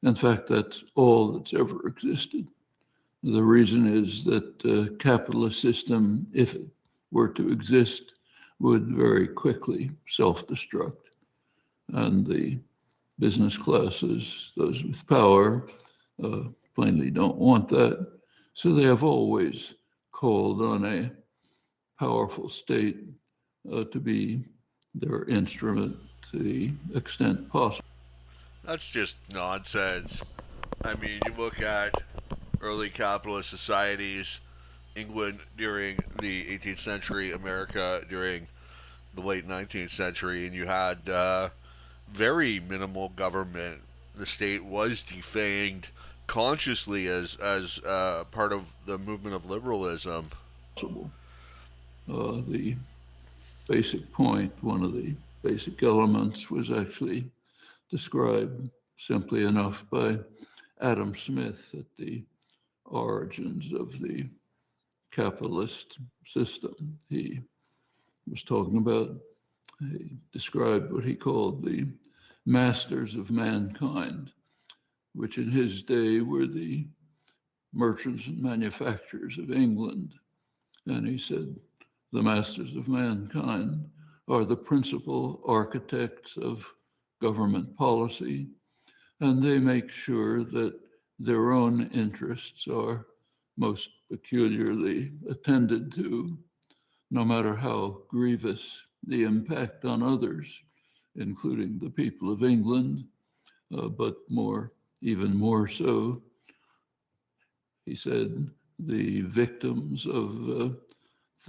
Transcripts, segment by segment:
In fact, that's all that's ever existed. The reason is that the capitalist system, if it were to exist, would very quickly self-destruct. And the business classes, those with power, plainly don't want that. So they have always called on a powerful state to be their instrument to the extent possible. That's just nonsense. I mean, you look at early capitalist societies, England during the 18th century, America during the late 19th century, and you had very minimal government. The state was defanged consciously as part of the movement of liberalism. The basic point, one of the basic elements, was actually described simply enough by Adam Smith at the origins of the capitalist system. He was talking about, he described what he called the masters of mankind, which in his day were the merchants and manufacturers of England. And he said, the masters of mankind are the principal architects of government policy, and they make sure that their own interests are most peculiarly attended to, no matter how grievous the impact on others, including the people of England, but even more so, he said, the victims of the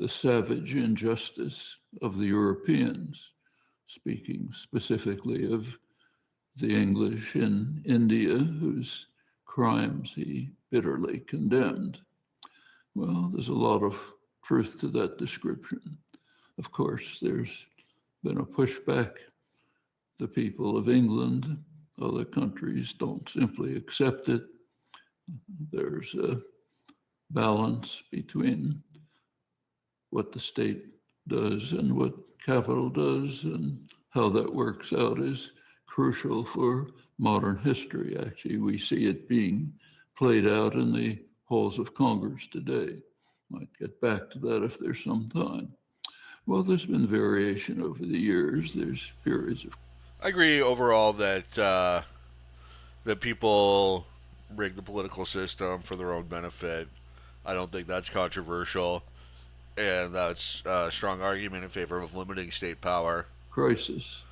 savage injustice of the Europeans, speaking specifically of the English in India, whose crimes he bitterly condemned. Well, there's a lot of truth to that description. Of course, there's been a pushback. The people of England, other countries don't simply accept it. There's a balance between what the state does and what capital does, and how that works out is crucial for modern history. Actually, we see it being played out in the halls of Congress today. Might get back to that if there's some time. Well, there's been variation over the years. There's periods of I agree overall that people rig the political system for their own benefit. I don't think that's controversial, and that's a strong argument in favor of limiting state power. crisis.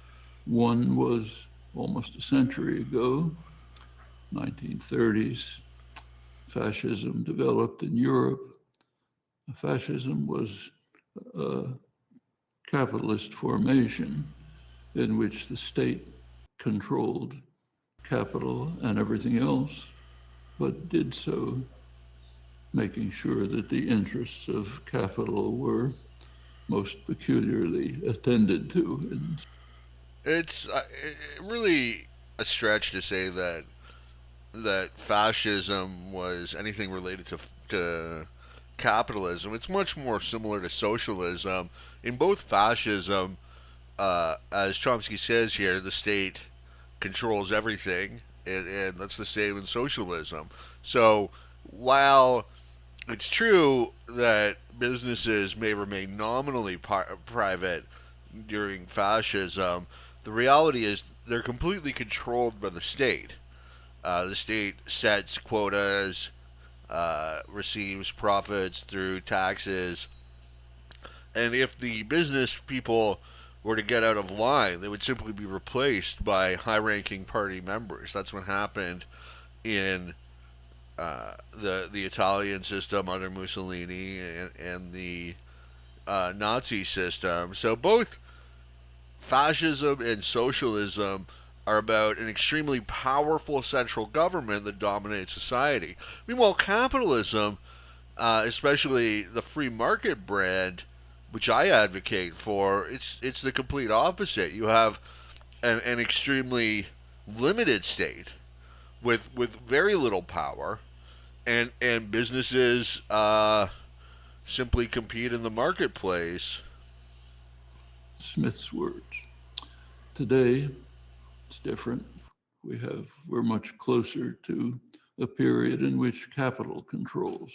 One was almost a century ago, 1930s. Fascism developed in Europe. Fascism was a capitalist formation in which the state controlled capital and everything else, but did so making sure that the interests of capital were most peculiarly attended to. And It's really a stretch to say that fascism was anything related to capitalism. It's much more similar to socialism. In both fascism, as Chomsky says here, the state controls everything, and that's the same in socialism. So while it's true that businesses may remain nominally private during fascism, the reality is they're completely controlled by the state. The state sets quotas, receives profits through taxes, and if the business people were to get out of line, they would simply be replaced by high ranking party members. That's what happened in the Italian system under Mussolini and the Nazi system. So both fascism and socialism are about an extremely powerful central government that dominates society. Meanwhile, capitalism, especially the free market brand, which I advocate for, it's the complete opposite. You have an extremely limited state with very little power, and businesses simply compete in the marketplace. Smith's words. Today, it's different. we're much closer to a period in which capital controls,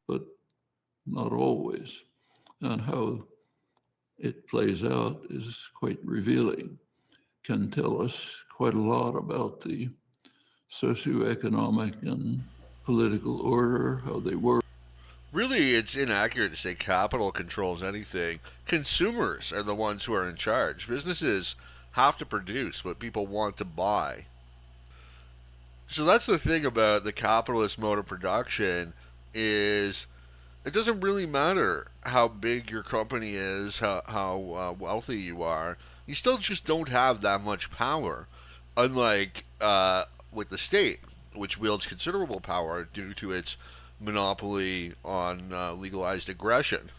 but not always. And how it plays out is quite revealing, can tell us quite a lot about the socioeconomic and political order, how they work. Really, it's inaccurate to say capital controls anything. Consumers are the ones who are in charge. Businesses have to produce what people want to buy. So that's the thing about the capitalist mode of production is it doesn't really matter how big your company is, how wealthy you are. You still just don't have that much power, unlike with the state, which wields considerable power due to its monopoly on legalized aggression.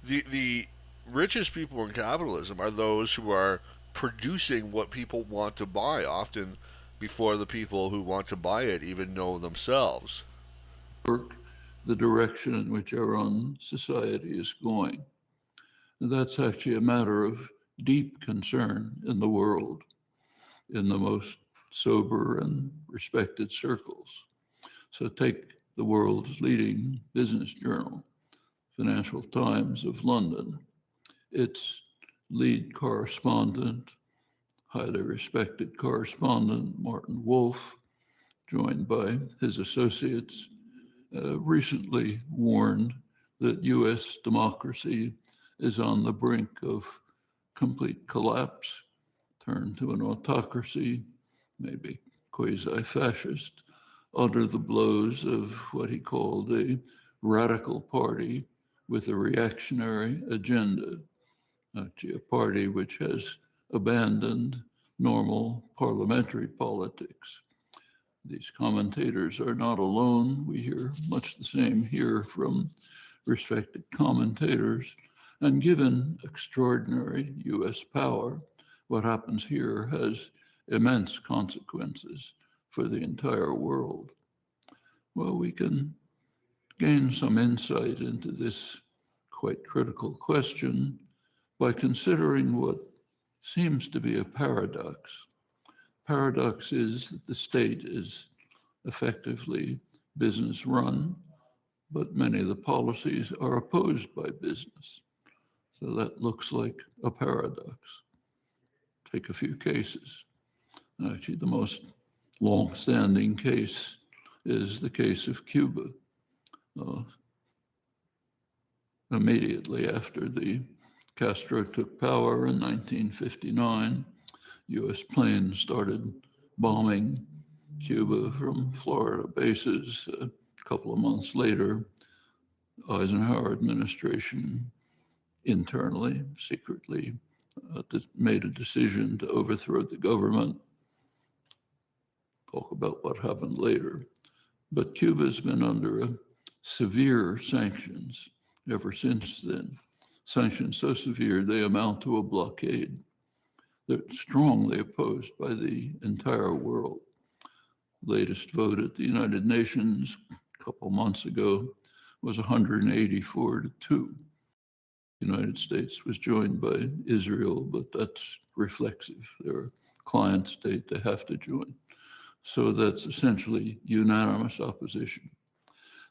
The richest people in capitalism are those who are producing what people want to buy, often before the people who want to buy it even know themselves. The direction in which our own society is going. And that's actually a matter of deep concern in the world, in the most sober and respected circles. So take the world's leading business journal, Financial Times of London. Its lead correspondent, highly respected correspondent, Martin Wolf, joined by his associates, recently warned that US democracy is on the brink of complete collapse, turned to an autocracy, maybe quasi-fascist, under the blows of what he called a radical party with a reactionary agenda, actually a party which has abandoned normal parliamentary politics. These commentators are not alone. We hear much the same here from respected commentators. And given extraordinary US power, what happens here has immense consequences for the entire world. Well, we can gain some insight into this quite critical question by considering what seems to be a paradox. Paradox is that the state is effectively business run, but many of the policies are opposed by business. So that looks like a paradox. Take a few cases. Actually, the most long-standing case is the case of Cuba. Immediately after the Castro took power in 1959, US planes started bombing Cuba from Florida bases. A couple of months later, Eisenhower administration internally, secretly, made a decision to overthrow the government. Talk about what happened later. But Cuba's been under severe sanctions ever since then. Sanctions so severe they amount to a blockade. They're strongly opposed by the entire world. Latest vote at the United Nations a couple months ago was 184 to 2. The United States was joined by Israel, but that's reflexive. They're a client state, they have to join. So that's essentially unanimous opposition.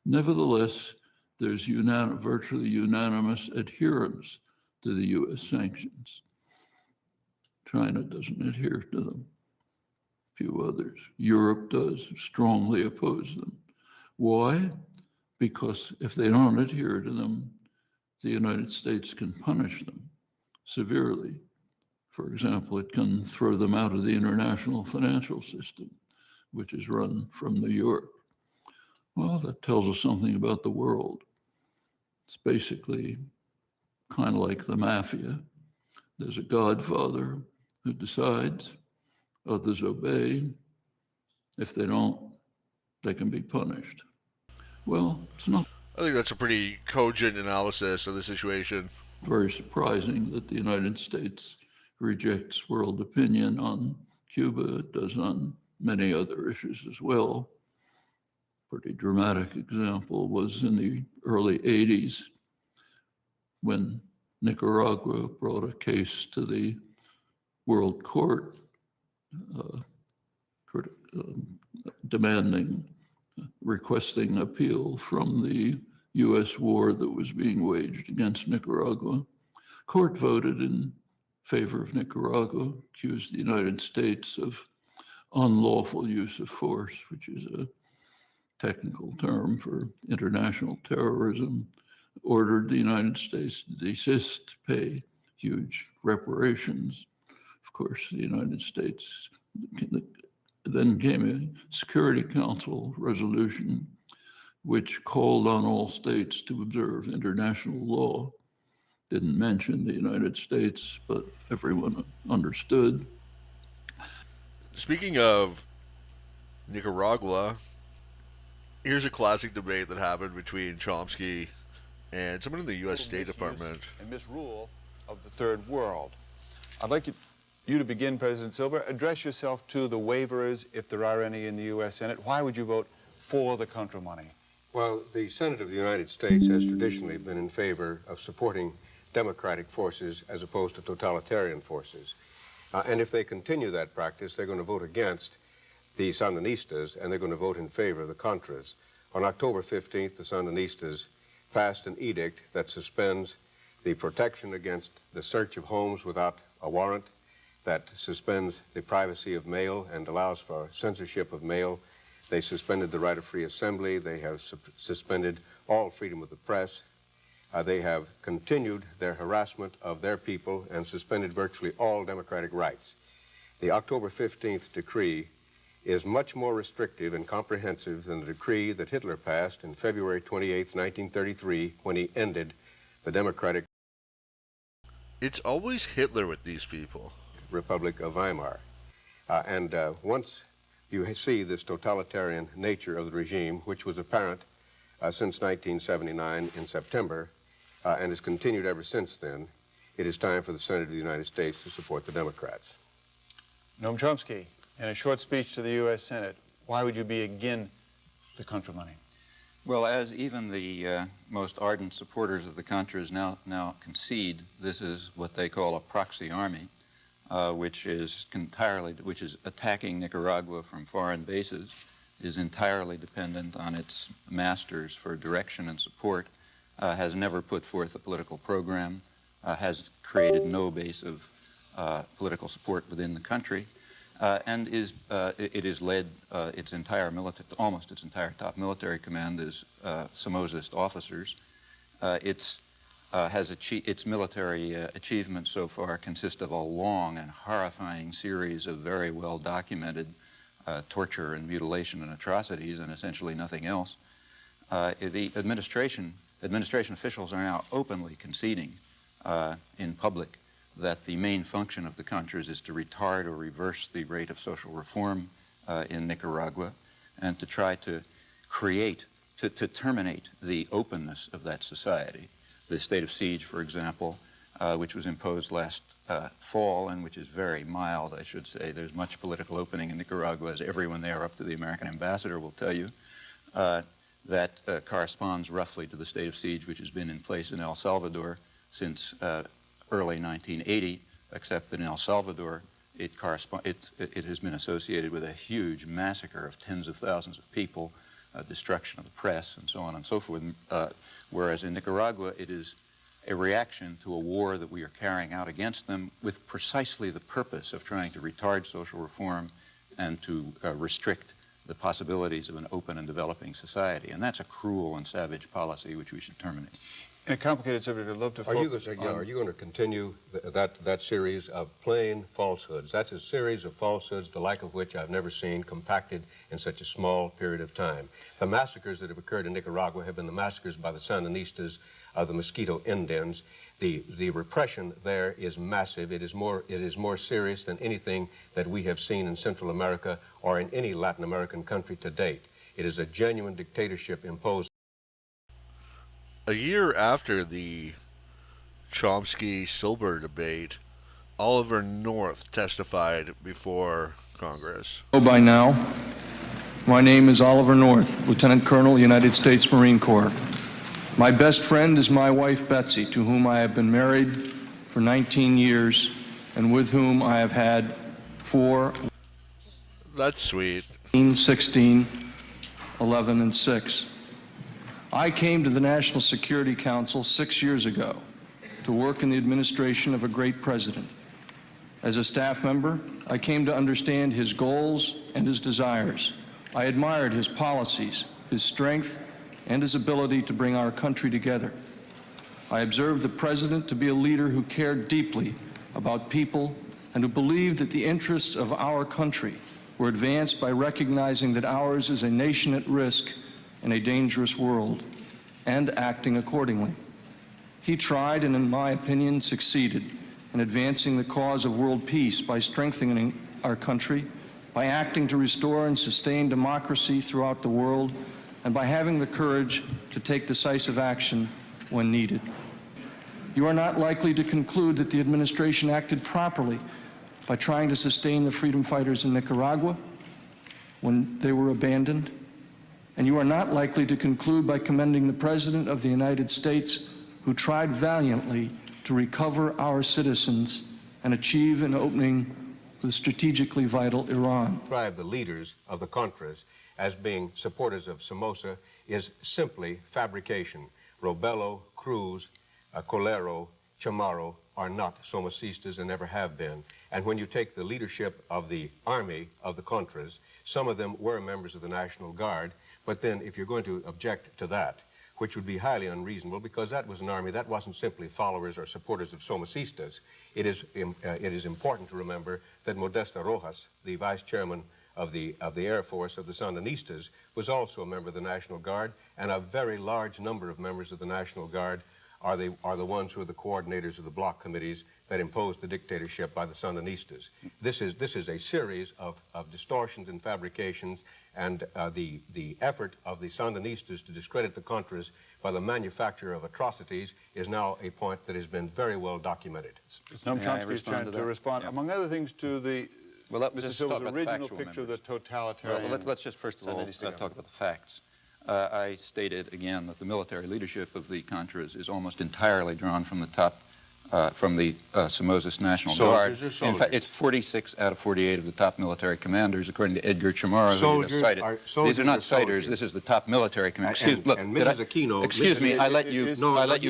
Nevertheless, there's virtually unanimous adherence to the US sanctions. China doesn't adhere to them. Few others. Europe does strongly oppose them. Why? Because if they don't adhere to them, the United States can punish them severely. For example, it can throw them out of the international financial system, which is run from New York. Well, that tells us something about the world. It's basically kind of like the mafia. There's a godfather who decides, others obey. If they don't, they can be punished. Well, it's not I think that's a pretty cogent analysis of the situation. very surprising that the United States rejects world opinion on Cuba. It does on many other issues as well. Pretty dramatic example was in the early 80s when Nicaragua brought a case to the World Court uh, requesting appeal from the U.S. war that was being waged against Nicaragua. Court voted in favor of Nicaragua, accused the United States of unlawful use of force, which is a technical term for international terrorism, ordered the United States to desist, pay huge reparations. Of course, the United States, then came a Security Council resolution which called on all states to observe international law. Didn't mention the United States, but everyone understood. Speaking of Nicaragua, here's a classic debate that happened between Chomsky and someone in the U.S. State Department. And misrule of the third world. I'd like you to begin, President Silver. Address yourself to the waverers, if there are any in the U.S. Senate. Why would you vote for the contra money? Well, the Senate of the United States has traditionally been in favor of supporting democratic forces as opposed to totalitarian forces. And if they continue that practice, they're going to vote against the Sandinistas, and they're going to vote in favor of the Contras. On October 15th, the Sandinistas passed an edict that suspends the protection against the search of homes without a warrant, that suspends the privacy of mail and allows for censorship of mail. They suspended the right of free assembly. They have suspended all freedom of the press. They have continued their harassment of their people and suspended virtually all democratic rights. The October 15th decree is much more restrictive and comprehensive than the decree that Hitler passed in February 28, 1933, when he ended the Democratic It's always Hitler with these people. Republic of Weimar. Once you see this totalitarian nature of the regime, which was apparent since 1979 in September, and has continued ever since then, it is time for the Senate of the United States to support the Democrats. Noam Chomsky, in a short speech to the U.S. Senate, why would you be against the contra money? Well, as even the most ardent supporters of the Contras now concede, this is what they call a proxy army, which is attacking Nicaragua from foreign bases, is entirely dependent on its masters for direction and support, has never put forth a political program, has created no base of political support within the country, and it is led almost its entire top military command is Somozist officers. Its military achievements so far consist of a long and horrifying series of very well documented torture and mutilation and atrocities, and essentially nothing else. The administration officials are now openly conceding in public that the main function of the Contras is to retard or reverse the rate of social reform in Nicaragua, and to try to terminate the openness of that society. The state of siege, for example, which was imposed last fall, and which is very mild, I should say. There's much political opening in Nicaragua, as everyone there, up to the American ambassador, will tell you. That corresponds roughly to the state of siege which has been in place in El Salvador since early 1980, except that in El Salvador it has been associated with a huge massacre of tens of thousands of people, destruction of the press, and so on and so forth, whereas in Nicaragua it is a reaction to a war that we are carrying out against them with precisely the purpose of trying to retard social reform and to restrict the possibilities of an open and developing society. And that's a cruel and savage policy which we should terminate. In a complicated subject, I'd love to focus on... Are you going to continue that series of plain falsehoods? That's a series of falsehoods, the like of which I've never seen, compacted in such a small period of time. The massacres that have occurred in Nicaragua have been the massacres by the Sandinistas of the Mosquito Indians. The repression there is massive. It is more serious than anything that we have seen in Central America or in any Latin American country to date. It is a genuine dictatorship imposed. A year after the Chomsky-Silber debate, Oliver North testified before Congress. By now, my name is Oliver North, Lieutenant Colonel, United States Marine Corps. My best friend is my wife, Betsy, to whom I have been married for 19 years and with whom I have had 4. That's sweet. 16, 11, and 6. I came to the National Security Council 6 years ago to work in the administration of a great president. As a staff member, I came to understand his goals and his desires. I admired his policies, his strength, and his ability to bring our country together. I observed the president to be a leader who cared deeply about people and who believed that the interests of our country were advanced by recognizing that ours is a nation at risk in a dangerous world and acting accordingly. He tried and, in my opinion, succeeded in advancing the cause of world peace by strengthening our country, by acting to restore and sustain democracy throughout the world, and by having the courage to take decisive action when needed. You are not likely to conclude that the administration acted properly by trying to sustain the freedom fighters in Nicaragua when they were abandoned. And you are not likely to conclude by commending the President of the United States, who tried valiantly to recover our citizens and achieve an opening for the strategically vital Iran. Describe the leaders of the Contras as being supporters of Somoza is simply fabrication. Robelo, Cruz, Colero, Chamorro are not Somocistas and never have been. And when you take the leadership of the army of the Contras, some of them were members of the National Guard, but then if you're going to object to that, which would be highly unreasonable because that was an army that wasn't simply followers or supporters of Somocistas. It is important to remember that Modesta Rojas, the vice chairman of the Air Force of the Sandinistas, was also a member of the National Guard, and a very large number of members of the National Guard are the ones who are the coordinators of the bloc committees that imposed the dictatorship by the Sandinistas. This is a series of distortions and fabrications, and the effort of the Sandinistas to discredit the Contras by the manufacture of atrocities is now a point that has been very well documented. It's Noam Chomsky's turn to respond, among other things, to the Mr. Silva's original picture of the totalitarian. Well, let's just first of all talk about the facts. I stated again that the military leadership of the Contras is almost entirely drawn from the top, from the Somoza's National Guard. In fact, it's 46 out of 48 of the top military commanders, according to Edgar Chamorro, who you just cited. These are not citers. This is the top military commander. Excuse me. I let you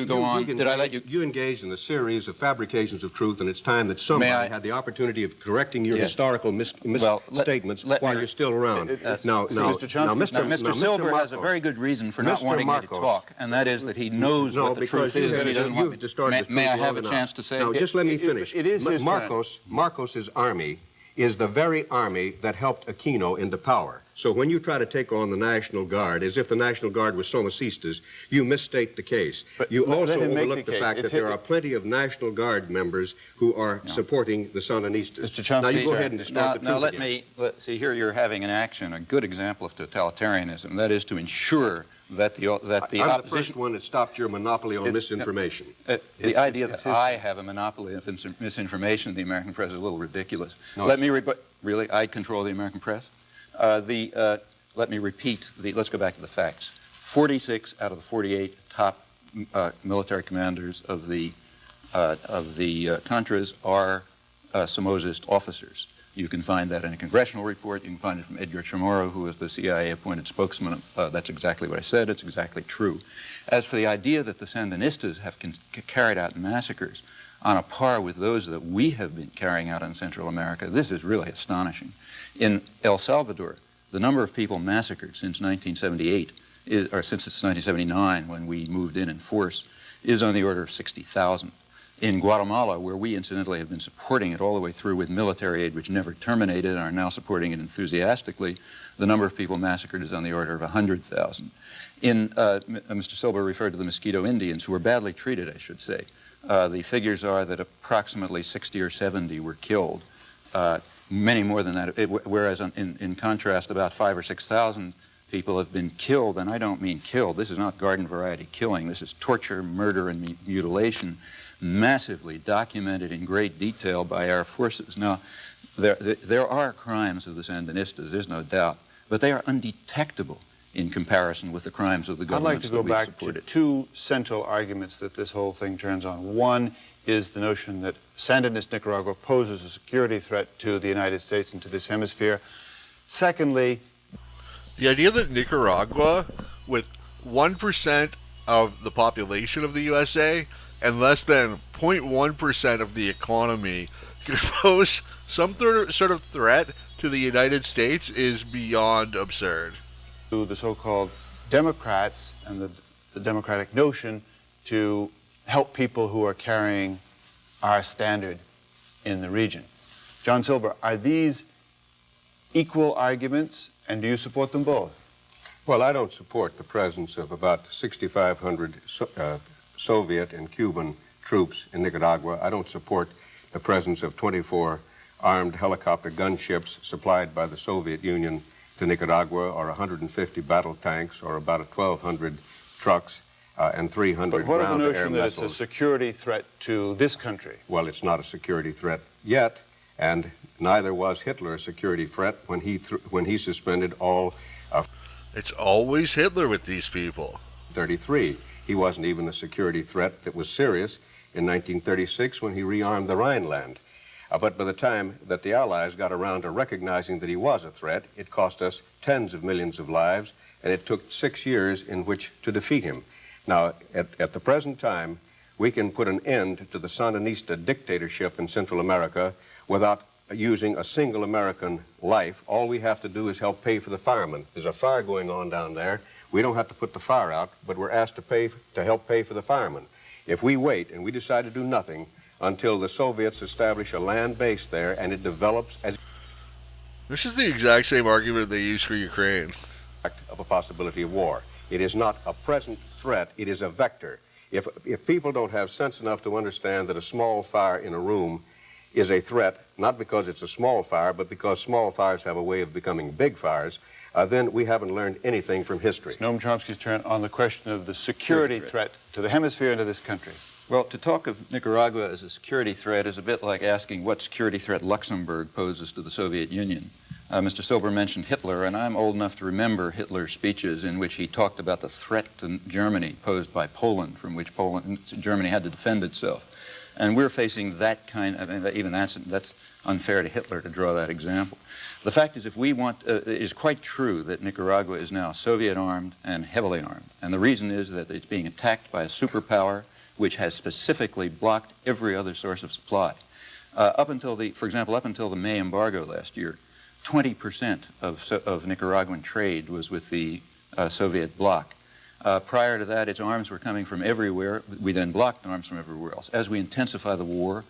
go on. Did I let you? You engaged in a series of fabrications of truth, and it's time that somebody had the opportunity of correcting your historical misstatements while you're still around. Mr. Silver has a very good reason for not wanting me to talk, and that is that he knows what the truth is, and he doesn't want me. May I have a chance to say? No, just let me finish. It is his Marcos's army is the very army that helped Aquino into power. So when you try to take on the National Guard as if the National Guard was Somocistas, you misstate the case. But you also overlook the fact that there are plenty of National Guard members who are supporting the Sandinistas. Mr. Chomsky, now you go ahead and distort the truth again. See, here you're having in action a good example of totalitarianism. That is to ensure that the opposition... I'm the first one that stopped your monopoly on misinformation. The idea that I have a monopoly of misinformation in the American press is a little ridiculous. Let me really, I control the American press? Let me repeat, let's go back to the facts. 46 out of the 48 top military commanders of the Contras are Somozist officers. You can find that in a congressional report. You can find it from Edgar Chamorro, who is the CIA-appointed spokesman. That's exactly what I said. It's exactly true. As for the idea that the Sandinistas have carried out massacres on a par with those that we have been carrying out in Central America, this is really astonishing. In El Salvador, the number of people massacred since 1978, or since 1979, when we moved in force, is on the order of 60,000. In Guatemala, where we incidentally have been supporting it all the way through with military aid, which never terminated, and are now supporting it enthusiastically, the number of people massacred is on the order of 100,000. Mr. Silva referred to the Mosquito Indians, who were badly treated, I should say. The figures are that approximately 60 or 70 were killed, many more than that, whereas in contrast, about 5,000 or 6,000 people have been killed, and I don't mean killed. This is not garden variety killing. This is torture, murder, and mutilation, massively documented in great detail by our forces. Now, there are crimes of the Sandinistas, there's no doubt, but they are undetectable in comparison with the crimes of the governments that we supported. I'd like to go back to two central arguments that this whole thing turns on. One is the notion that Sandinist Nicaragua poses a security threat to the United States and to this hemisphere. Secondly, The idea that Nicaragua, with 1% of the population of the USA and less than 0.1% of the economy, could pose some sort of threat to the United States is beyond absurd. to the so-called Democrats and the democratic notion to help people who are carrying our standard in the region. John Silber, are these equal arguments, and do you support them both? Well, I don't support the presence of about 6,500 Soviet and Cuban troops in Nicaragua. I don't support the presence of 24 armed helicopter gunships supplied by the Soviet Union to Nicaragua, or 150 battle tanks, or about 1,200 trucks and 300 But what of the ground-to-air notion that it's a missiles. security threat to this country? Well, it's not a security threat yet, and neither was Hitler a security threat when he suspended all It's always Hitler with these people. 33. He wasn't even a security threat that was serious in 1936 when he rearmed the Rhineland. But by the time that the Allies got around to recognizing that he was a threat, it cost us tens of millions of lives, and it took 6 years in which to defeat him. Now, at the present time, we can put an end to the Sandinista dictatorship in Central America without using a single American life. All we have to do is help pay for the firemen. There's a fire going on down there. We don't have to put the fire out, but we're asked to help pay for the firemen. If we wait and we decide to do nothing until the Soviets establish a land base there and it develops as This is the exact same argument they use for Ukraine. of a possibility of war. It is not a present threat, it is a vector. If people don't have sense enough to understand that a small fire in a room is a threat, not because it's a small fire, but because small fires have a way of becoming big fires, then we haven't learned anything from history. It's Noam Chomsky's turn on the question of the security threat to the hemisphere and to this country. Well, to talk of Nicaragua as a security threat is a bit like asking what security threat Luxembourg poses to the Soviet Union. Mr. Silber mentioned Hitler, and I'm old enough to remember Hitler's speeches in which he talked about the threat to Germany posed by Poland, from which Germany had to defend itself. And we're facing that kind of, even that's unfair to Hitler to draw that example. The fact is, if we want, it is quite true that Nicaragua is now Soviet-armed and heavily armed. And the reason is that it's being attacked by a superpower which has specifically blocked every other source of supply. For example, up until the May embargo last year, 20% of Nicaraguan trade was with the Soviet bloc. Prior to that, its arms were coming from everywhere. We then blocked arms from everywhere else. As we intensify the war,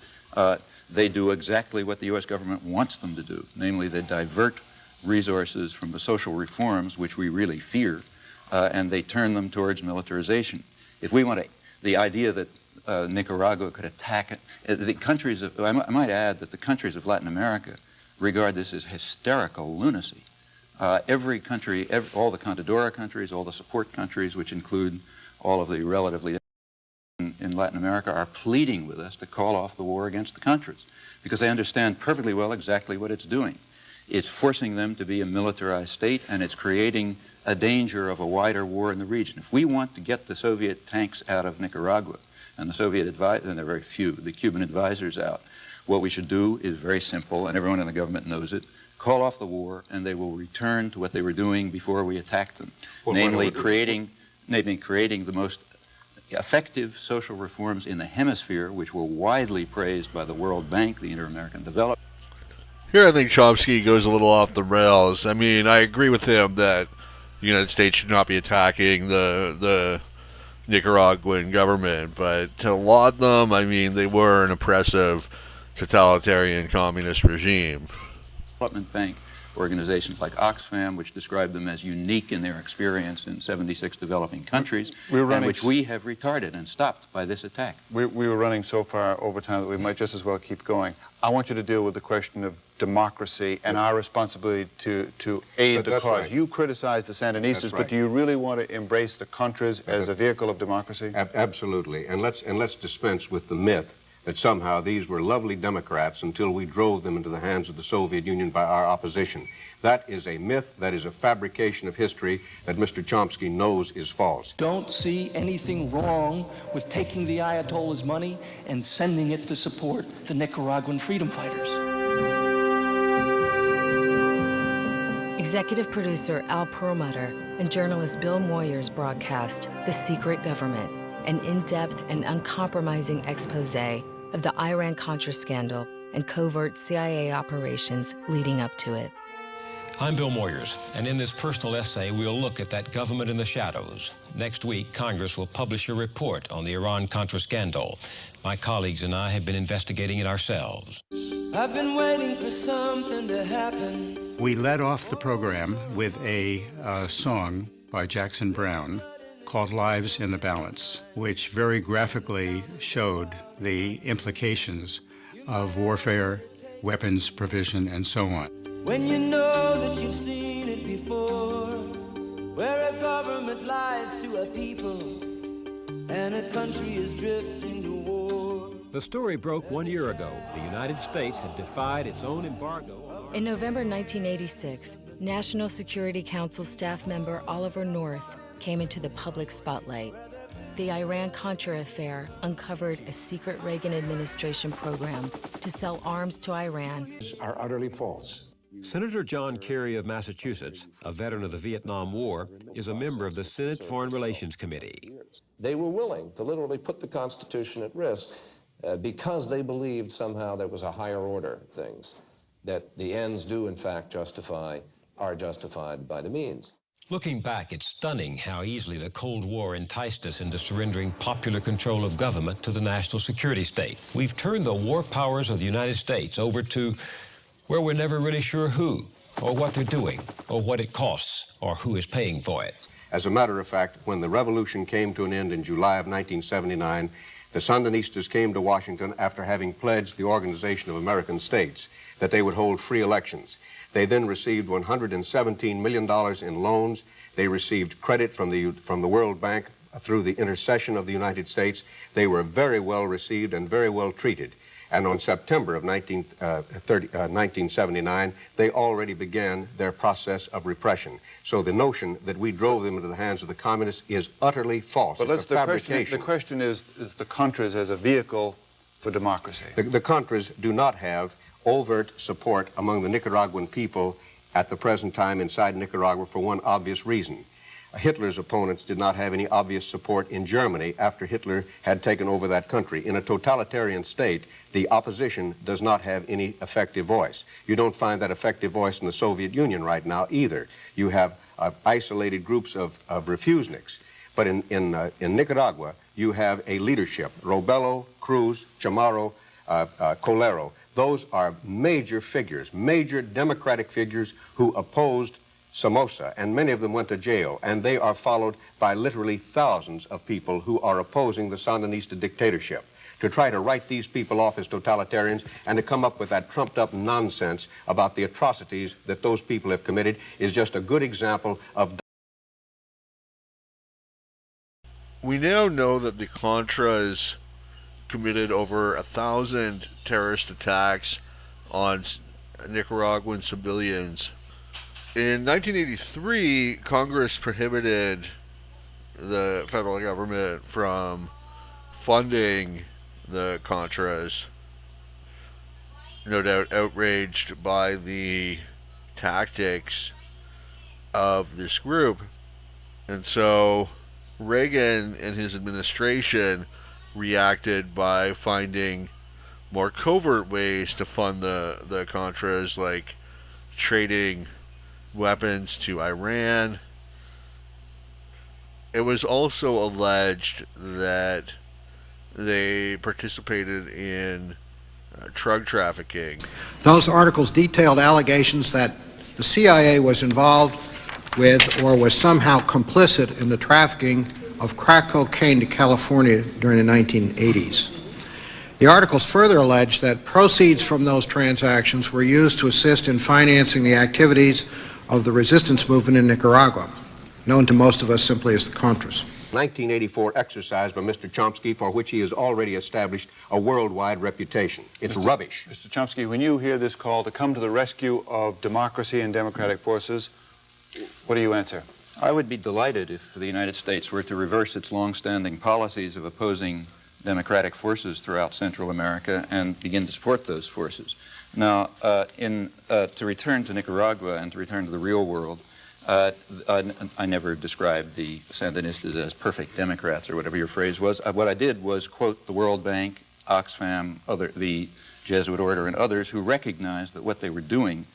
they do exactly what the U.S. government wants them to do, namely they divert resources from the social reforms, which we really fear, and they turn them towards militarization. If we want to, the idea that Nicaragua could attack it, the countries of, I might add that the countries of Latin America regard this as hysterical lunacy. Every country, all the Contadora countries, all the support countries, which include all of the relatively in Latin America, are pleading with us to call off the war against the countries because they understand perfectly well exactly what it's doing. It's forcing them to be a militarized state, and it's creating a danger of a wider war in the region. If we want to get the Soviet tanks out of Nicaragua and the Soviet advisors, and they're very few, the Cuban advisors out, what we should do is very simple, and everyone in the government knows it. Call off the war, and they will return to what they were doing before we attacked them, namely creating the most effective social reforms in the hemisphere, which were widely praised by the World Bank, the Inter-American Development. Here I think Chomsky goes a little off the rails. I mean, I agree with him that the United States should not be attacking the Nicaraguan government, but to laud them, I mean, they were an oppressive totalitarian communist regime. Development Bank organizations like Oxfam, which describe them as unique in their experience in 76 developing countries, and which we have retarded and stopped by this attack. We were running so far over time that we might just as well keep going. I want you to deal with the question of democracy and our responsibility to aid the cause. Right. You criticize the Sandinistas, but do you really want to embrace the Contras as a vehicle of democracy? Absolutely. And let's dispense with the myth that somehow these were lovely Democrats until we drove them into the hands of the Soviet Union by our opposition. That is a myth, that is a fabrication of history that Mr. Chomsky knows is false. Don't see anything wrong with taking the Ayatollah's money and sending it to support the Nicaraguan freedom fighters. Executive producer Al Perlmutter and journalist Bill Moyers broadcast The Secret Government, an in-depth and uncompromising expose of the Iran-Contra scandal and covert CIA operations leading up to it. I'm Bill Moyers, and in this personal essay, we'll look at that government in the shadows. Next week, Congress will publish a report on the Iran-Contra scandal. My colleagues and I have been investigating it ourselves. I've been waiting for something to happen. We led off the program with a song by Jackson Browne called Lives in the Balance, which very graphically showed the implications of warfare, weapons provision, and so on. When you know that you've seen it before, where a government lies to a people and a country is drifting to war. The story broke 1 year ago. The United States had defied its own embargo. In November 1986, National Security Council staff member Oliver North came into the public spotlight. The Iran-Contra affair uncovered a secret Reagan administration program to sell arms to Iran. Are utterly false. Senator John Kerry of Massachusetts, a veteran of the Vietnam War, is a member of the Senate Foreign Relations Committee. They were willing to literally put the Constitution at risk because they believed somehow there was a higher order of things, that the ends do in fact are justified by the means. Looking back, it's stunning how easily the Cold War enticed us into surrendering popular control of government to the national security state. We've turned the war powers of the United States over to where we're never really sure who, or what they're doing, or what it costs, or who is paying for it. As a matter of fact, when the revolution came to an end in July of 1979, the Sandinistas came to Washington after having pledged the Organization of American States that they would hold free elections. They then received $117 million in loans. They received credit from the World Bank through the intercession of the United States. They were very well received and very well treated. And on September of 1979, they already began their process of repression. So the notion that we drove them into the hands of the communists is utterly false. But it's a fabrication. The question is the Contras as a vehicle for democracy. The Contras do not have overt support among the Nicaraguan people at the present time inside Nicaragua for one obvious reason. Hitler's opponents did not have any obvious support in Germany after Hitler had taken over that country. In a totalitarian state, the opposition does not have any effective voice. You don't find that effective voice in the Soviet Union right now either. You have isolated groups of refuseniks. But in Nicaragua, you have a leadership. Robelo, Cruz, Chamorro, Colero. Those are major figures, major democratic figures who opposed Somoza, and many of them went to jail, and they are followed by literally thousands of people who are opposing the Sandinista dictatorship. To try to write these people off as totalitarians and to come up with that trumped-up nonsense about the atrocities that those people have committed is just a good example of... We now know that the Contras committed over 1,000 terrorist attacks on Nicaraguan civilians. In 1983, Congress prohibited the federal government from funding the Contras, no doubt outraged by the tactics of this group. And so Reagan and his administration reacted by finding more covert ways to fund the Contras, like trading weapons to Iran. It was also alleged that they participated in drug trafficking. Those articles detailed allegations that the CIA was involved with or was somehow complicit in the trafficking of crack cocaine to California during the 1980s. The articles further alleged that proceeds from those transactions were used to assist in financing the activities of the resistance movement in Nicaragua, known to most of us simply as the Contras. 1984 exercise by Mr. Chomsky, for which he has already established a worldwide reputation. It's rubbish. Mr. Chomsky, when you hear this call to come to the rescue of democracy and democratic forces, what do you answer? I would be delighted if the United States were to reverse its long-standing policies of opposing democratic forces throughout Central America and begin to support those forces. Now, to return to Nicaragua and to return to the real world, I never described the Sandinistas as perfect Democrats or whatever your phrase was. What I did was quote the World Bank, Oxfam, the Jesuit Order, and others who recognized that what they were doing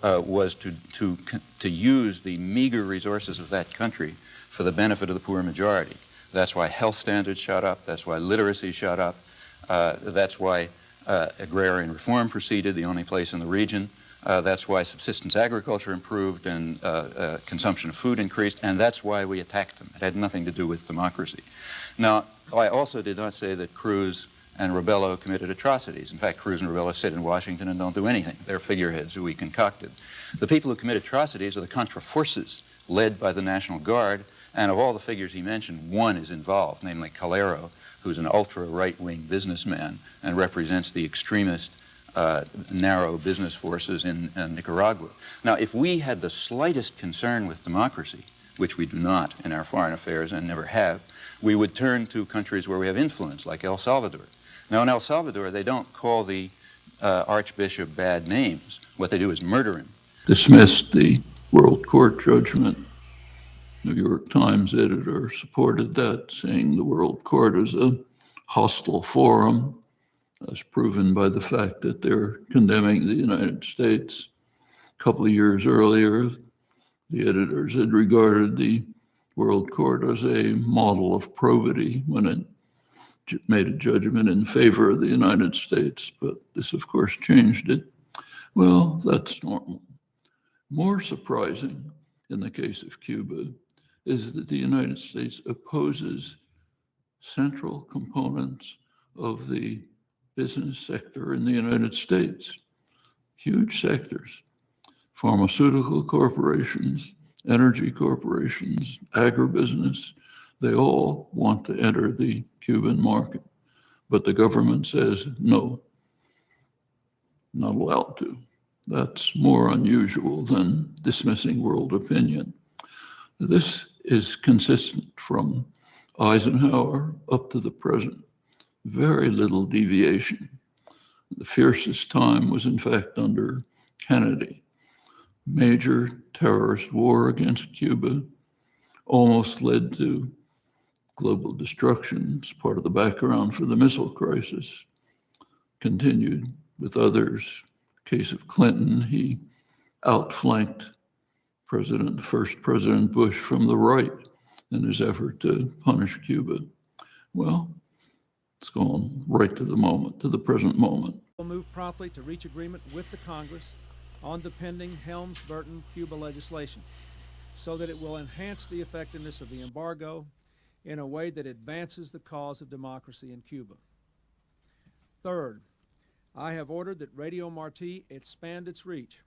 was to use the meager resources of that country for the benefit of the poor majority. That's why health standards shot up. That's why literacy shot up. That's why agrarian reform proceeded, the only place in the region. That's why subsistence agriculture improved and consumption of food increased, and that's why we attacked them. It had nothing to do with democracy. Now, I also did not say that Cruz and Rebello committed atrocities. In fact, Cruz and Rebello sit in Washington and don't do anything. They're figureheads who we concocted. The people who commit atrocities are the Contra forces led by the National Guard, and of all the figures he mentioned, one is involved, namely Calero, who's an ultra-right-wing businessman and represents the extremist narrow business forces in Nicaragua. Now, if we had the slightest concern with democracy, which we do not in our foreign affairs and never have, we would turn to countries where we have influence, like El Salvador. Now, in El Salvador, they don't call the Archbishop bad names. What they do is murder him. Dismissed the World Court judgment. New York Times editor supported that, saying the World Court is a hostile forum, as proven by the fact that they're condemning the United States. A couple of years earlier, the editors had regarded the World Court as a model of probity when it made a judgment in favor of the United States, but this, of course, changed it. Well, that's normal. More surprising in the case of Cuba is that the United States opposes central components of the business sector in the United States, huge sectors, pharmaceutical corporations, energy corporations, agribusiness, they all want to enter the Cuban market. But the government says, no, not allowed to. That's more unusual than dismissing world opinion. This is consistent from Eisenhower up to the present. Very little deviation. The fiercest time was in fact under Kennedy. Major terrorist war against Cuba almost led to global destruction. It's part of the background for the missile crisis. Continued with others. Case of Clinton, he outflanked the first President Bush from the right in his effort to punish Cuba. Well, it's gone right to the moment, to the present moment. We'll move promptly to reach agreement with the Congress on the pending Helms-Burton Cuba legislation so that it will enhance the effectiveness of the embargo in a way that advances the cause of democracy in Cuba. Third, I have ordered that Radio Marti expand its reach.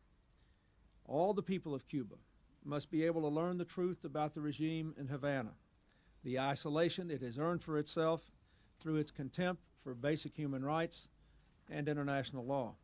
All the people of Cuba must be able to learn the truth about the regime in Havana, the isolation it has earned for itself through its contempt for basic human rights and international law.